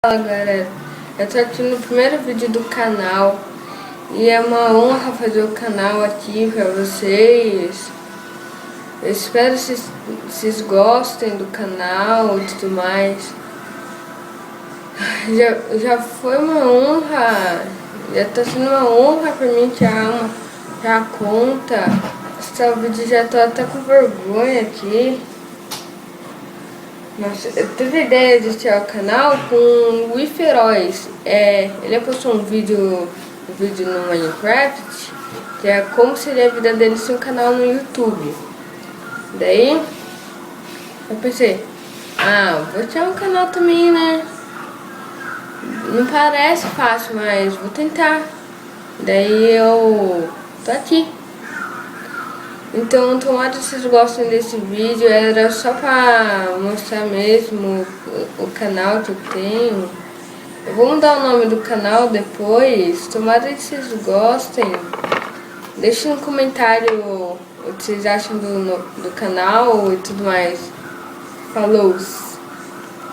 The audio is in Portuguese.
Fala galera, eu tô aqui no primeiro vídeo do canal e é uma honra fazer o canal aqui pra vocês. Eu espero que vocês gostem do canal e tudo mais. Já foi uma honra, já tá sendo uma honra pra mim criar a conta. Esse vídeo já tô até com vergonha aqui. Nossa, eu tive a ideia de criar o canal com o Feroz. Ele postou um vídeo no Minecraft, que é como seria a vida dele sem um canal no YouTube. Daí, eu pensei, vou criar um canal também, né? Não parece fácil, mas vou tentar. Daí eu tô aqui. Então, tomara que vocês gostem desse vídeo. Era só pra mostrar mesmo o canal que eu tenho. Eu vou mudar o nome do canal depois. Tomara que vocês gostem. Deixem no comentário o que vocês acham do canal e tudo mais. Falou!